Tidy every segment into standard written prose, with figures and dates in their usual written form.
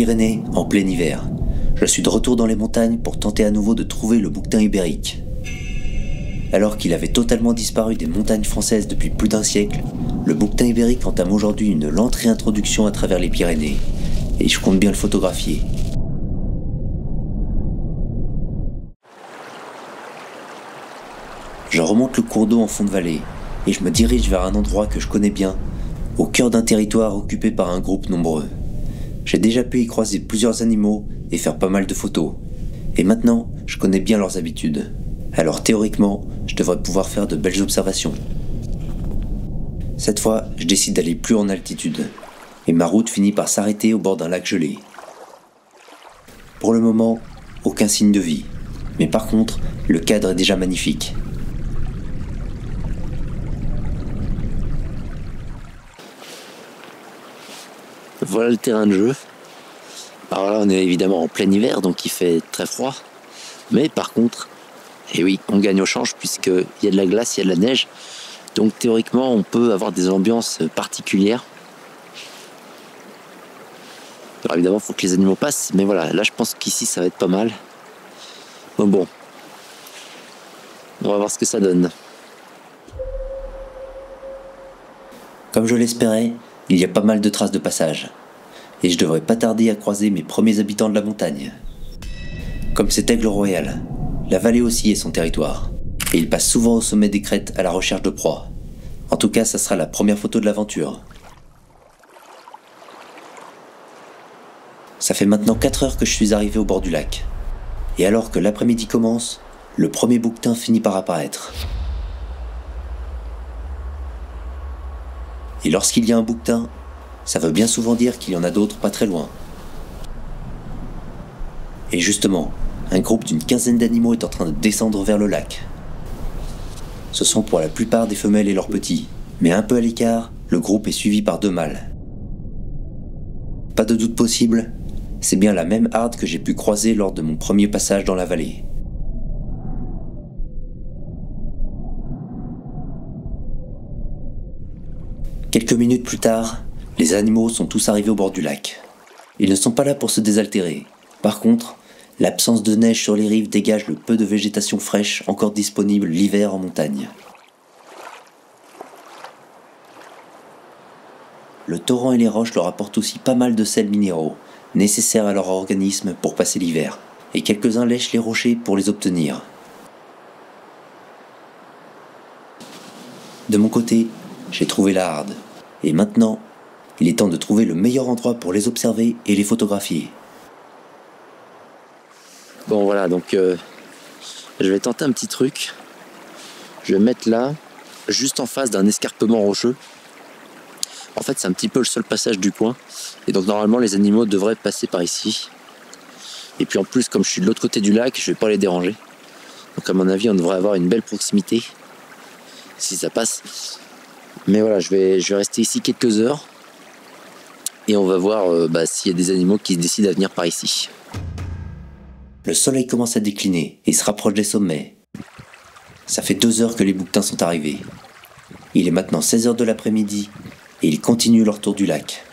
Pyrénées en plein hiver. Je suis de retour dans les montagnes pour tenter à nouveau de trouver le bouquetin ibérique. Alors qu'il avait totalement disparu des montagnes françaises depuis plus d'un siècle, le bouquetin ibérique entame aujourd'hui une lente réintroduction à travers les Pyrénées, et je compte bien le photographier. Je remonte le cours d'eau en fond de vallée, et je me dirige vers un endroit que je connais bien, au cœur d'un territoire occupé par un groupe nombreux. J'ai déjà pu y croiser plusieurs animaux et faire pas mal de photos. Et maintenant, je connais bien leurs habitudes. Alors théoriquement, je devrais pouvoir faire de belles observations. Cette fois, je décide d'aller plus en altitude. Et ma route finit par s'arrêter au bord d'un lac gelé. Pour le moment, aucun signe de vie. Mais par contre, le cadre est déjà magnifique. Voilà le terrain de jeu. Alors là, on est évidemment en plein hiver, donc il fait très froid. Mais par contre, et oui, on gagne au change puisqu'il y a de la glace, il y a de la neige. Donc théoriquement, on peut avoir des ambiances particulières. Alors évidemment, il faut que les animaux passent. Mais voilà, là, je pense qu'ici, ça va être pas mal. Donc bon, on va voir ce que ça donne. Comme je l'espérais, il y a pas mal de traces de passage. Et je devrais pas tarder à croiser mes premiers habitants de la montagne. Comme c'est Aigle Royal, la vallée aussi est son territoire. Et il passe souvent au sommet des crêtes à la recherche de proies. En tout cas, ça sera la première photo de l'aventure. Ça fait maintenant 4 heures que je suis arrivé au bord du lac. Et alors que l'après-midi commence, le premier bouquetin finit par apparaître. Et lorsqu'il y a un bouquetin, ça veut bien souvent dire qu'il y en a d'autres pas très loin. Et justement, un groupe d'une quinzaine d'animaux est en train de descendre vers le lac. Ce sont pour la plupart des femelles et leurs petits, mais un peu à l'écart, le groupe est suivi par 2 mâles. Pas de doute possible, c'est bien la même harde que j'ai pu croiser lors de mon premier passage dans la vallée. Quelques minutes plus tard, les animaux sont tous arrivés au bord du lac. Ils ne sont pas là pour se désaltérer. Par contre, l'absence de neige sur les rives dégage le peu de végétation fraîche encore disponible l'hiver en montagne. Le torrent et les roches leur apportent aussi pas mal de sels minéraux, nécessaires à leur organisme pour passer l'hiver, et quelques-uns lèchent les rochers pour les obtenir. De mon côté, j'ai trouvé la harde, et maintenant, il est temps de trouver le meilleur endroit pour les observer et les photographier. Bon voilà, donc je vais tenter un petit truc. Je vais me mettre là, juste en face d'un escarpement rocheux. En fait, c'est un petit peu le seul passage du coin. Et donc normalement, les animaux devraient passer par ici. Et puis en plus, comme je suis de l'autre côté du lac, je vais pas les déranger. Donc à mon avis, on devrait avoir une belle proximité. Si ça passe. Mais voilà, je vais rester ici quelques heures. Et on va voir s'il y a des animaux qui décident à venir par ici. Le soleil commence à décliner et se rapproche des sommets. Ça fait 2 heures que les bouquetins sont arrivés. Il est maintenant 16 heures de l'après-midi et ils continuent leur tour du lac.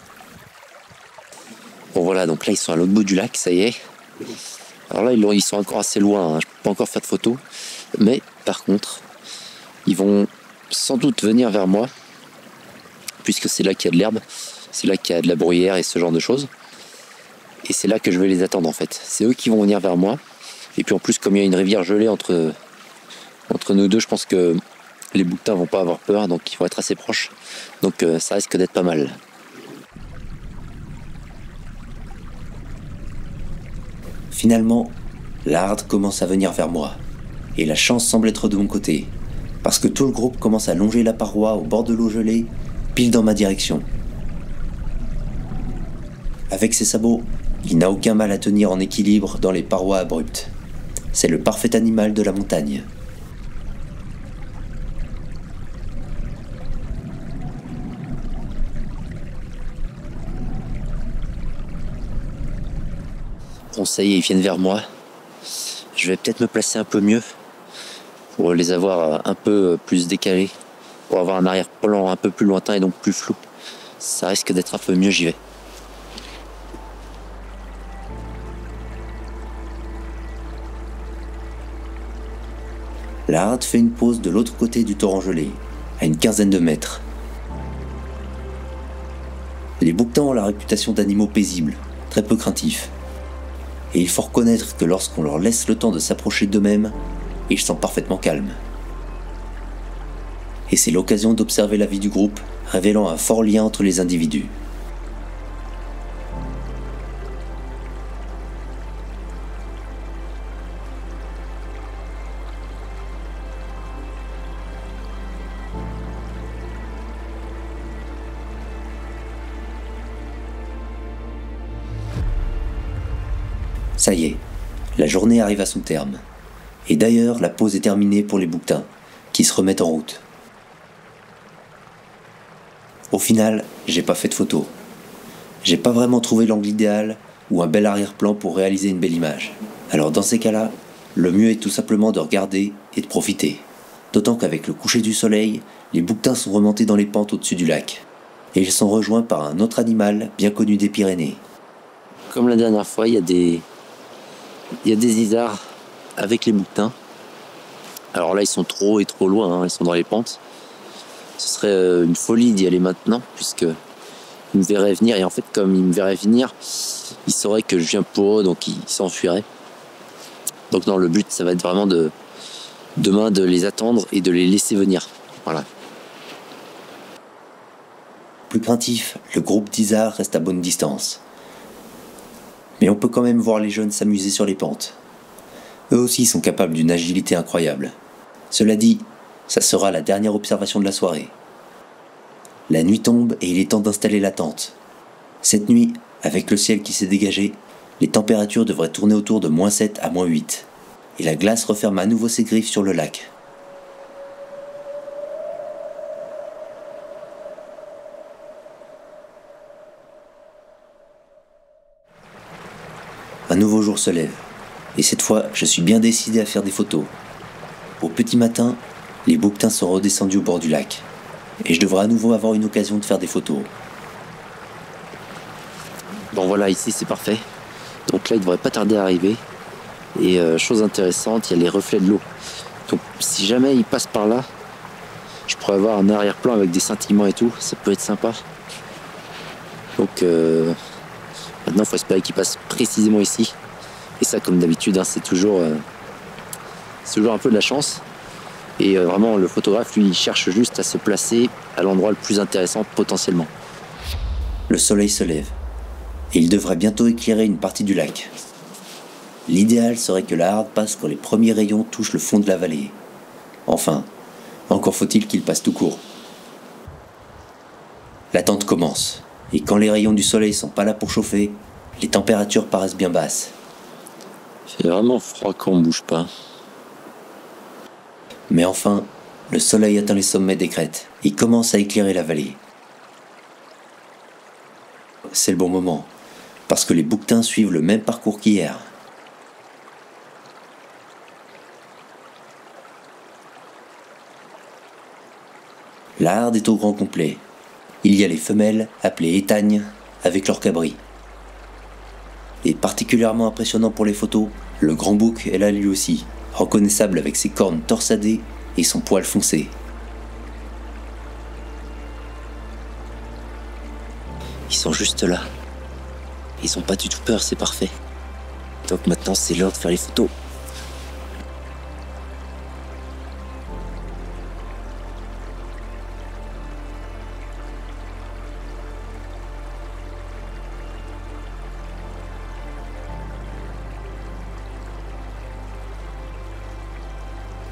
Bon voilà, donc là ils sont à l'autre bout du lac, ça y est. Alors là ils sont encore assez loin, hein. Je peux pas encore faire de photos. Mais par contre, ils vont sans doute venir vers moi. Puisque c'est là qu'il y a de l'herbe. C'est là qu'il y a de la bruyère et ce genre de choses. Et c'est là que je vais les attendre en fait. C'est eux qui vont venir vers moi. Et puis en plus, comme il y a une rivière gelée entre nous deux, je pense que les bouquetins vont pas avoir peur, donc ils vont être assez proches. Donc ça risque d'être pas mal. Finalement, la harde commence à venir vers moi. Et la chance semble être de mon côté. Parce que tout le groupe commence à longer la paroi au bord de l'eau gelée, pile dans ma direction. Avec ses sabots, il n'a aucun mal à tenir en équilibre dans les parois abruptes. C'est le parfait animal de la montagne. Bon, ça y est, ils viennent vers moi. Je vais peut-être me placer un peu mieux pour les avoir un peu plus décalés, pour avoir un arrière-plan un peu plus lointain et donc plus flou. Ça risque d'être un peu mieux, j'y vais. La harde fait une pause de l'autre côté du torrent gelé, à une quinzaine de mètres. Les bouquetins ont la réputation d'animaux paisibles, très peu craintifs. Et il faut reconnaître que lorsqu'on leur laisse le temps de s'approcher d'eux-mêmes, ils sont parfaitement calmes. Et c'est l'occasion d'observer la vie du groupe, révélant un fort lien entre les individus. Ça y est, la journée arrive à son terme. Et d'ailleurs, la pause est terminée pour les bouquetins, qui se remettent en route. Au final, j'ai pas fait de photo. J'ai pas vraiment trouvé l'angle idéal ou un bel arrière-plan pour réaliser une belle image. Alors dans ces cas-là, le mieux est tout simplement de regarder et de profiter. D'autant qu'avec le coucher du soleil, les bouquetins sont remontés dans les pentes au-dessus du lac. Et ils sont rejoints par un autre animal bien connu des Pyrénées. Comme la dernière fois, il y a des isards avec les bouquetins. Alors là, ils sont trop haut et trop loin, ils sont dans les pentes. Ce serait une folie d'y aller maintenant, puisqu'ils me verraient venir. Et en fait, comme ils me verraient venir, ils sauraient que je viens pour eux, donc ils s'enfuiraient. Donc non, le but, ça va être vraiment demain de les attendre et de les laisser venir. Voilà. Plus craintif, le groupe d'isards reste à bonne distance. Mais on peut quand même voir les jeunes s'amuser sur les pentes. Eux aussi sont capables d'une agilité incroyable. Cela dit, ça sera la dernière observation de la soirée. La nuit tombe et il est temps d'installer la tente. Cette nuit, avec le ciel qui s'est dégagé, les températures devraient tourner autour de -7 à -8. Et la glace referme à nouveau ses griffes sur le lac. Un nouveau jour se lève, et cette fois, je suis bien décidé à faire des photos. Au petit matin, les bouquetins sont redescendus au bord du lac, et je devrais à nouveau avoir une occasion de faire des photos. Bon voilà, ici c'est parfait. Donc là, il devrait pas tarder à arriver. Et chose intéressante, il y a les reflets de l'eau. Donc si jamais il passe par là, je pourrais avoir un arrière-plan avec des scintillements et tout, ça peut être sympa. Donc maintenant, il faut espérer qu'il passe précisément ici. Et ça, comme d'habitude, c'est toujours un peu de la chance. Et vraiment, le photographe, lui, il cherche juste à se placer à l'endroit le plus intéressant potentiellement. Le soleil se lève, et il devrait bientôt éclairer une partie du lac. L'idéal serait que la harde passe quand les premiers rayons touchent le fond de la vallée. Enfin, encore faut-il qu'il passe tout court. L'attente commence. Et quand les rayons du soleil sont pas là pour chauffer, les températures paraissent bien basses. Il fait vraiment froid quand on bouge pas. Mais enfin, le soleil atteint les sommets des crêtes et commence à éclairer la vallée. C'est le bon moment, parce que les bouquetins suivent le même parcours qu'hier. La harde est au grand complet. Il y a les femelles, appelées étagnes, avec leurs cabris. Et particulièrement impressionnant pour les photos, le grand bouc est là lui aussi, reconnaissable avec ses cornes torsadées et son poil foncé. Ils sont juste là. Ils ont pas du tout peur, c'est parfait. Donc maintenant, c'est l'heure de faire les photos.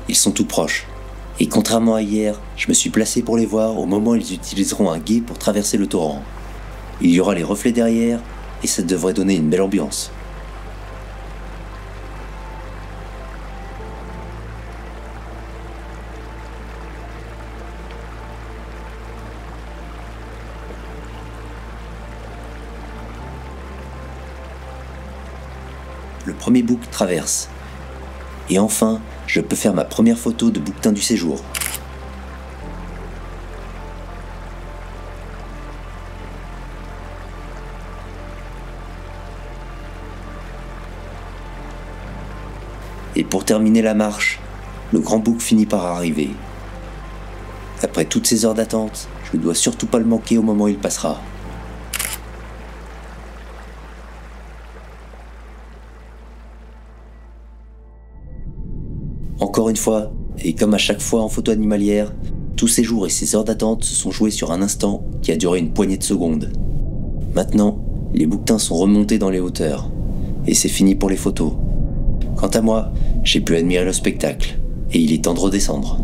Ils sont tout proches. Et contrairement à hier, je me suis placé pour les voir au moment où ils utiliseront un gué pour traverser le torrent. Il y aura les reflets derrière et ça devrait donner une belle ambiance. Le premier bouc traverse. Et enfin, je peux faire ma première photo de bouquetin du séjour. Et pour terminer la marche, le grand bouc finit par arriver. Après toutes ces heures d'attente, je ne dois surtout pas le manquer au moment où il passera. Encore une fois, et comme à chaque fois en photo animalière, tous ces jours et ces heures d'attente se sont joués sur un instant qui a duré une poignée de secondes. Maintenant, les bouquetins sont remontés dans les hauteurs, et c'est fini pour les photos. Quant à moi, j'ai pu admirer le spectacle, et il est temps de redescendre.